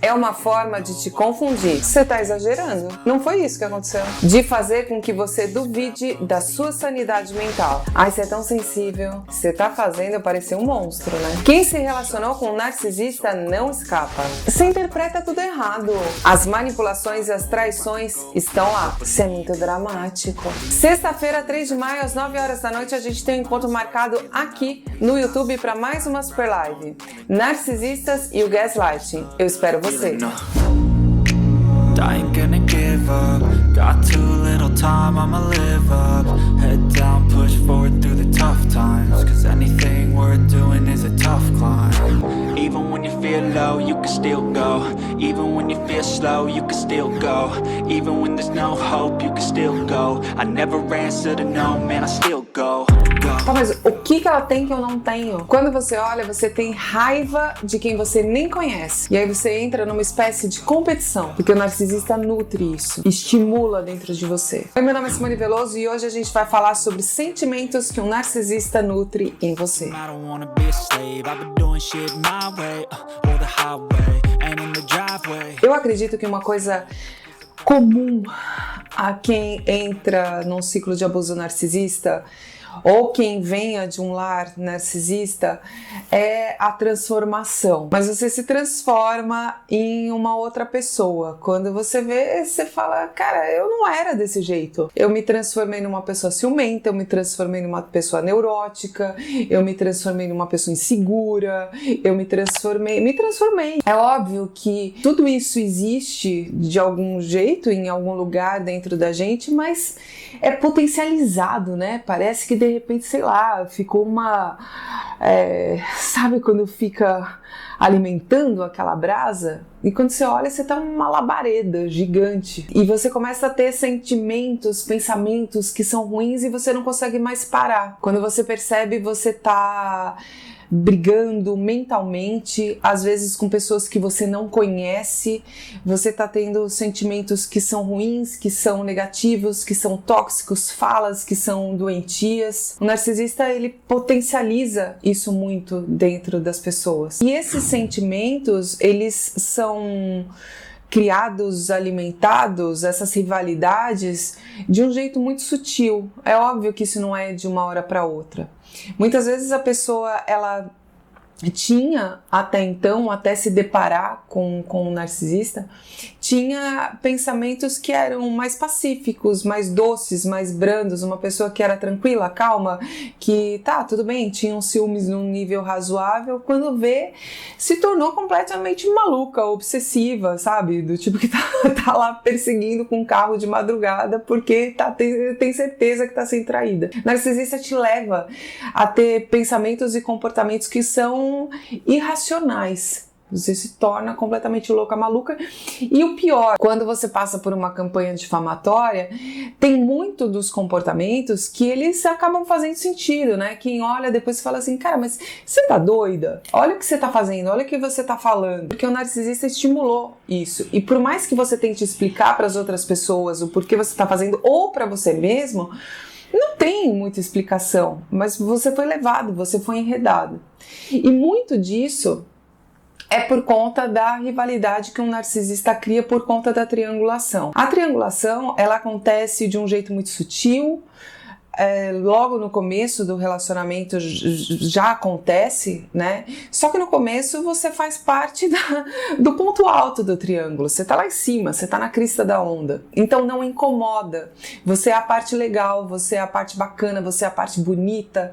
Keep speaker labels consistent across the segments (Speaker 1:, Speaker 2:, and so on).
Speaker 1: é uma forma de te confundir. Você tá exagerando. Não foi isso que aconteceu. De fazer com que você duvide da sua sanidade mental. Ai, você é tão sensível. Você tá fazendo eu parecer um monstro, né? Quem se relacionou com um narcisista não escapa. Você interpreta tudo errado. As manipulações e as traições estão lá. Isso é muito dramático. Sexta-feira, 3 de maio, às 9 horas da noite, a gente tem um encontro marcado aqui no YouTube para mais uma Super Live. Narcisistas e o Gaslighting. Eu espero você.
Speaker 2: I ain't gonna give up. Got too little time, I'ma live up. Head down, push forward through the tough times. Cause anything worth doing is a tough climb. Even when you feel low, you can still go. Even when you feel slow, you can still go. Even when there's no hope, you can still go. I never answer to no, man, I still go.
Speaker 1: Tá, mas o que ela tem que eu não tenho? Quando você olha, você tem raiva de quem você nem conhece. E aí você entra numa espécie de competição, porque o narcisista nutre isso, estimula dentro de você. Oi, meu nome é Simone Veloso e hoje a gente vai falar sobre sentimentos que um narcisista nutre em você. Eu acredito que uma coisa comum a quem entra num ciclo de abuso narcisista ou quem venha de um lar narcisista é a transformação. Mas você se transforma em uma outra pessoa. Quando você vê, você fala, cara, eu não era desse jeito. Eu me transformei numa pessoa ciumenta, eu me transformei numa pessoa neurótica, eu me transformei numa pessoa insegura, eu me transformei. É óbvio que tudo isso existe de algum jeito, em algum lugar dentro da gente, mas é potencializado, né? Parece que de repente, sei lá, ficou uma... sabe quando fica alimentando aquela brasa? E quando você olha, você tá uma labareda gigante. E você começa a ter sentimentos, pensamentos que são ruins e você não consegue mais parar. Quando você percebe, você tá brigando mentalmente, às vezes com pessoas que você não conhece, você tá tendo sentimentos que são ruins, que são negativos, que são tóxicos, falas que são doentias. O narcisista, ele potencializa isso muito dentro das pessoas. E esses sentimentos, eles são criados, alimentados, essas rivalidades, de um jeito muito sutil. É óbvio que isso não é de uma hora para outra. Muitas vezes a pessoa, ela tinha até então, até se deparar com um narcisista, tinha pensamentos que eram mais pacíficos, mais doces, mais brandos, uma pessoa que era tranquila, calma, que tá, tudo bem, tinha um ciúmes num nível razoável, quando vê, se tornou completamente maluca, obsessiva, sabe? Do tipo que tá lá perseguindo com um carro de madrugada porque tem certeza que tá sendo traída. Narcisista te leva a ter pensamentos e comportamentos que são irracionais. Você se torna completamente louca, maluca. E o pior, quando você passa por uma campanha difamatória, tem muito dos comportamentos que eles acabam fazendo sentido, né? Quem olha depois fala assim, cara, mas você tá doida? Olha o que você tá fazendo, olha o que você tá falando. Porque o narcisista estimulou isso. E por mais que você tente explicar para as outras pessoas o porquê você tá fazendo, ou para você mesmo, não tem muita explicação, mas você foi levado, você foi enredado. E muito disso é por conta da rivalidade que um narcisista cria por conta da triangulação. A triangulação, ela acontece de um jeito muito sutil, logo no começo do relacionamento já acontece, né? Só que no começo você faz parte do ponto alto do triângulo, você tá lá em cima, você tá na crista da onda, então não incomoda, você é a parte legal, você é a parte bacana, você é a parte bonita,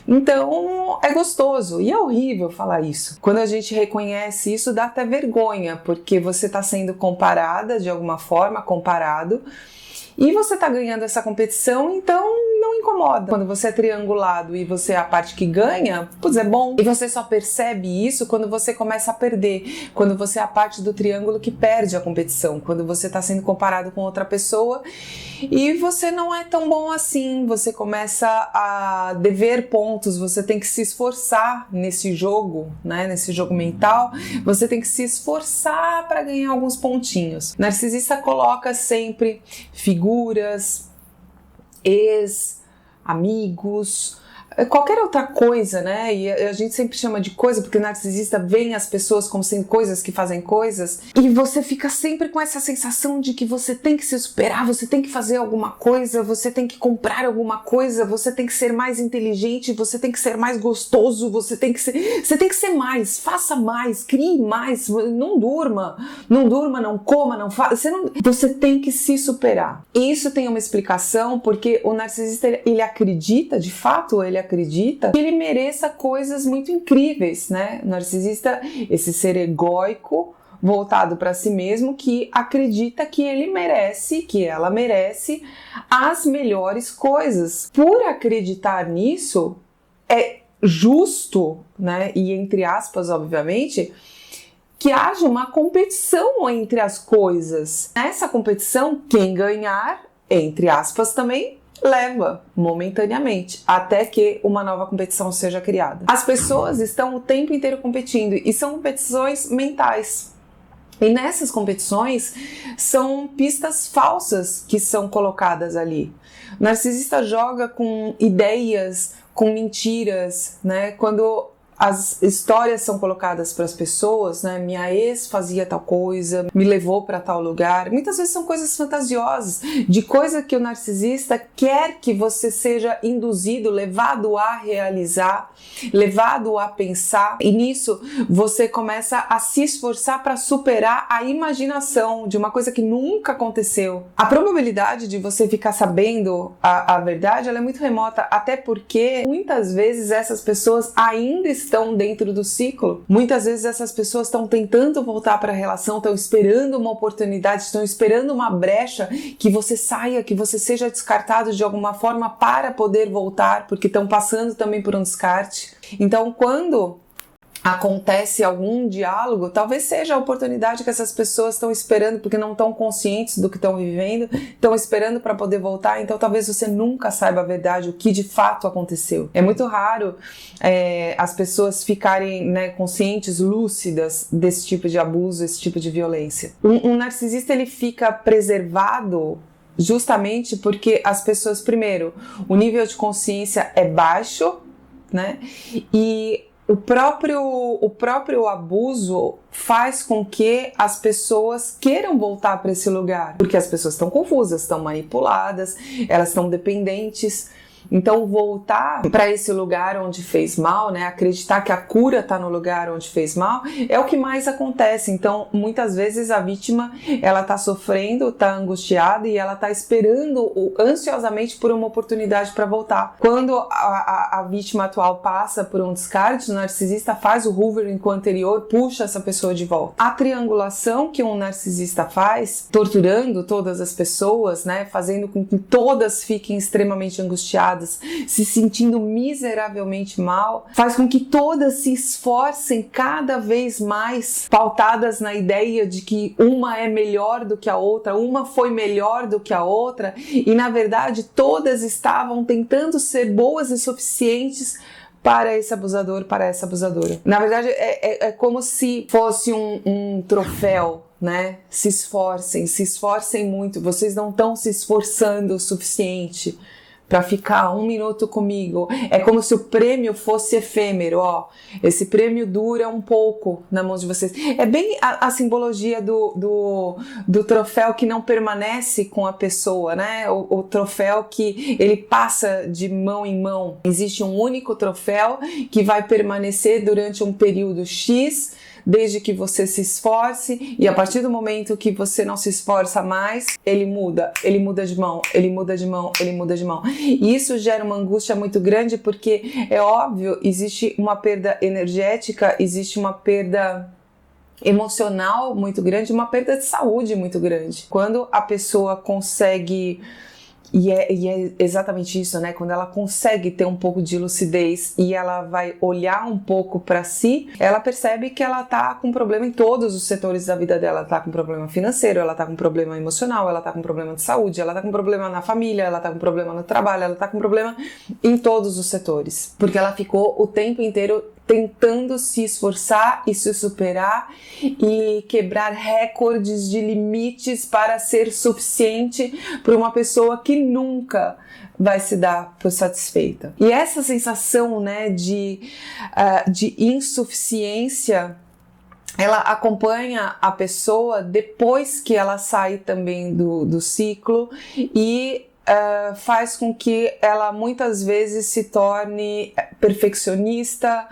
Speaker 1: então é gostoso e é horrível falar isso. Quando a gente reconhece isso, dá até vergonha, porque você tá sendo comparada de alguma forma, comparado, e você tá ganhando essa competição, então não incomoda. Quando você é triangulado e você é a parte que ganha, pois é bom. E você só percebe isso quando você começa a perder. Quando você é a parte do triângulo que perde a competição. Quando você tá sendo comparado com outra pessoa e você não é tão bom assim. Você começa a dever pontos, você tem que se esforçar nesse jogo, né? Nesse jogo mental. Você tem que se esforçar para ganhar alguns pontinhos. O narcisista coloca sempre figuras, amigos, qualquer outra coisa, né? E a gente sempre chama de coisa porque o narcisista vê as pessoas como sendo coisas que fazem coisas, e você fica sempre com essa sensação de que você tem que se superar, você tem que fazer alguma coisa, você tem que comprar alguma coisa, você tem que ser mais inteligente, você tem que ser mais gostoso, você tem que ser mais, faça mais, crie mais, não durma, não coma, não faça, você tem que se superar. E isso tem uma explicação, porque o narcisista, ele acredita, de fato ele acredita que ele mereça coisas muito incríveis, né? O narcisista, esse ser egóico, voltado para si mesmo, que acredita que ele merece, que ela merece as melhores coisas. Por acreditar nisso, é justo, né? E entre aspas, obviamente, que haja uma competição entre as coisas. Nessa competição, quem ganhar, entre aspas também, leva momentaneamente, até que uma nova competição seja criada. As pessoas estão o tempo inteiro competindo, e são competições mentais. E nessas competições são pistas falsas que são colocadas ali. O narcisista joga com ideias, com mentiras, né? Quando as histórias são colocadas para as pessoas, né? Minha ex fazia tal coisa, me levou para tal lugar. Muitas vezes são coisas fantasiosas, de coisa que o narcisista quer que você seja induzido, levado a realizar, levado a pensar. E nisso você começa a se esforçar para superar a imaginação de uma coisa que nunca aconteceu. A probabilidade de você ficar sabendo a verdade, ela é muito remota, até porque muitas vezes essas pessoas ainda estão dentro do ciclo. Muitas vezes essas pessoas estão tentando voltar para a relação, estão esperando uma oportunidade, estão esperando uma brecha, que você saia, que você seja descartado de alguma forma para poder voltar, porque estão passando também por um descarte. Então, quando acontece algum diálogo, talvez seja a oportunidade que essas pessoas estão esperando, porque não estão conscientes do que estão vivendo, estão esperando para poder voltar. Então talvez você nunca saiba a verdade, o que de fato aconteceu. É muito raro as pessoas ficarem, né, conscientes, lúcidas desse tipo de abuso, esse tipo de violência. Um narcisista, ele fica preservado justamente porque as pessoas, primeiro, o nível de consciência é baixo, né, e o próprio abuso faz com que as pessoas queiram voltar para esse lugar, porque as pessoas estão confusas, estão manipuladas, elas estão dependentes. Então voltar para esse lugar onde fez mal, né, acreditar que a cura está no lugar onde fez mal, é o que mais acontece. Então muitas vezes a vítima, ela está sofrendo, está angustiada e ela está esperando ansiosamente por uma oportunidade para voltar. Quando a vítima atual passa por um descarte, o narcisista faz o hoovering com o anterior, puxa essa pessoa de volta. A triangulação que um narcisista faz, torturando todas as pessoas, né, fazendo com que todas fiquem extremamente angustiadas, se sentindo miseravelmente mal, faz com que todas se esforcem cada vez mais, pautadas na ideia de que uma é melhor do que a outra, uma foi melhor do que a outra, e na verdade todas estavam tentando ser boas e suficientes para esse abusador, para essa abusadora. Na verdade é como se fosse um troféu, né? Se esforcem muito, vocês não estão se esforçando o suficiente para ficar 1 minuto comigo. É como se o prêmio fosse efêmero, ó. Esse prêmio dura um pouco na mão de vocês. É bem a simbologia do troféu que não permanece com a pessoa, né? O troféu que ele passa de mão em mão. Existe um único troféu que vai permanecer durante um período X, desde que você se esforce, e a partir do momento que você não se esforça mais, ele muda de mão. E isso gera uma angústia muito grande, porque é óbvio, existe uma perda energética, existe uma perda emocional muito grande, uma perda de saúde muito grande. Quando a pessoa consegue... E é exatamente isso, né? Quando ela consegue ter um pouco de lucidez e ela vai olhar um pouco para si, ela percebe que ela tá com problema em todos os setores da vida dela. Ela tá com problema financeiro, ela tá com problema emocional, ela tá com problema de saúde, ela tá com problema na família, ela tá com problema no trabalho, ela tá com problema em todos os setores. Porque ela ficou o tempo inteiro tentando se esforçar e se superar e quebrar recordes de limites para ser suficiente para uma pessoa que nunca vai se dar por satisfeita. E essa sensação, né, de insuficiência, ela acompanha a pessoa depois que ela sai também do ciclo e faz com que ela muitas vezes se torne perfeccionista,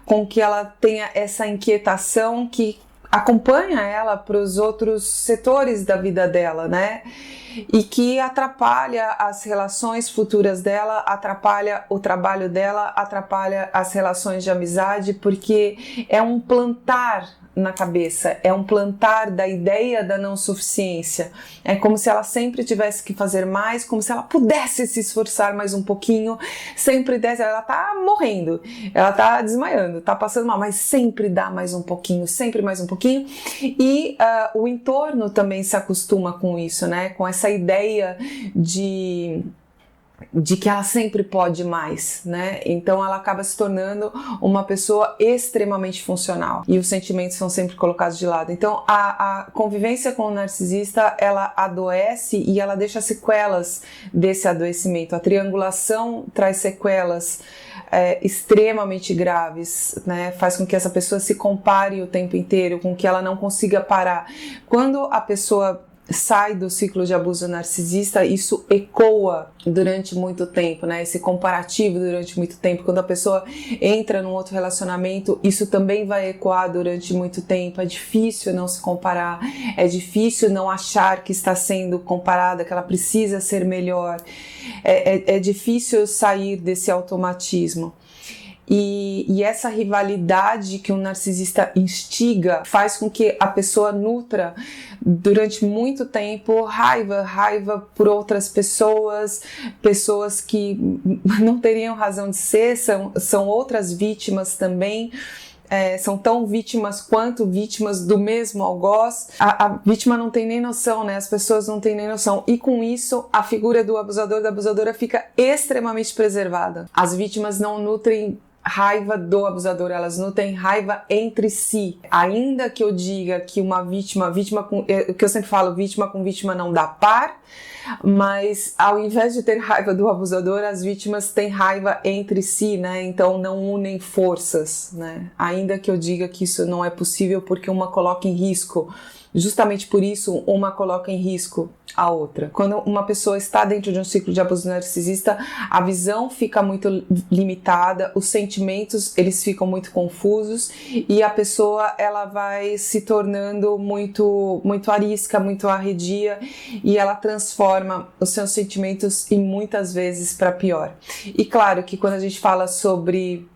Speaker 1: com que ela tenha essa inquietação que acompanha ela para os outros setores da vida dela, né? E que atrapalha as relações futuras dela, atrapalha o trabalho dela, atrapalha as relações de amizade, porque é um plantar na cabeça, é um plantar da ideia da não suficiência. É como se ela sempre tivesse que fazer mais, como se ela pudesse se esforçar mais um pouquinho, sempre desse, ela tá morrendo, ela tá desmaiando, tá passando mal, mas sempre dá mais um pouquinho, sempre mais um pouquinho, e o entorno também se acostuma com isso, né, com essa ideia de que ela sempre pode mais, né? Então ela acaba se tornando uma pessoa extremamente funcional e os sentimentos são sempre colocados de lado. Então a convivência com o narcisista, ela adoece e ela deixa sequelas desse adoecimento. A triangulação traz sequelas extremamente graves, né? Faz com que essa pessoa se compare o tempo inteiro, com que ela não consiga parar. Quando a pessoa sai do ciclo de abuso narcisista, isso ecoa durante muito tempo, né? Esse comparativo durante muito tempo. Quando a pessoa entra num outro relacionamento, isso também vai ecoar durante muito tempo. É difícil não se comparar, é difícil não achar que está sendo comparada, que ela precisa ser melhor. É difícil sair desse automatismo. E essa rivalidade que um narcisista instiga faz com que a pessoa nutra durante muito tempo raiva por outras pessoas que não teriam razão de ser, são outras vítimas também. São tão vítimas quanto vítimas do mesmo algoz. A vítima não tem nem noção, né? As pessoas não têm nem noção. E com isso, a figura do abusador, da abusadora fica extremamente preservada. As vítimas não nutrem raiva do abusador, elas nutrem raiva entre si. Ainda que eu diga que uma vítima com, que eu sempre falo, vítima com vítima não dá par, mas ao invés de ter raiva do abusador, as vítimas têm raiva entre si, né? Então não unem forças, né? Ainda que eu diga que isso não é possível porque uma coloca em risco. Justamente por isso, uma coloca em risco a outra. Quando uma pessoa está dentro de um ciclo de abuso narcisista, a visão fica muito limitada, os sentimentos eles ficam muito confusos e a pessoa ela vai se tornando muito arisca, muito arredia e ela transforma os seus sentimentos e muitas vezes para pior. E claro que quando a gente fala sobre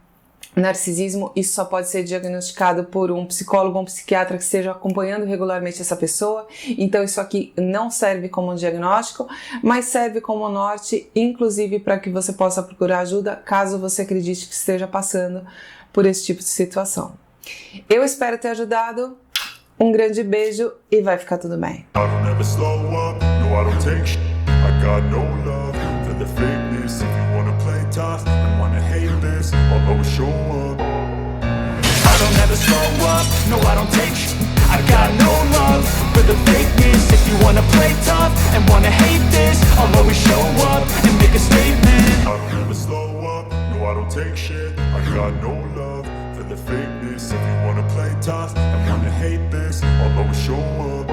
Speaker 1: narcisismo, isso só pode ser diagnosticado por um psicólogo ou um psiquiatra que esteja acompanhando regularmente essa pessoa. Então isso aqui não serve como um diagnóstico, mas serve como norte, inclusive para que você possa procurar ajuda caso você acredite que esteja passando por esse tipo de situação. Eu espero ter ajudado. Um grande beijo e vai ficar tudo bem. I'll always show up. I don't ever slow up, no I don't take sh**. I got no love for the fakeness. If you wanna play tough and wanna hate this, I'll always show up and make a statement. I don't ever slow up, no I don't take shit. I got no love for the fakeness. If you wanna play tough and wanna hate this, I'll always show up.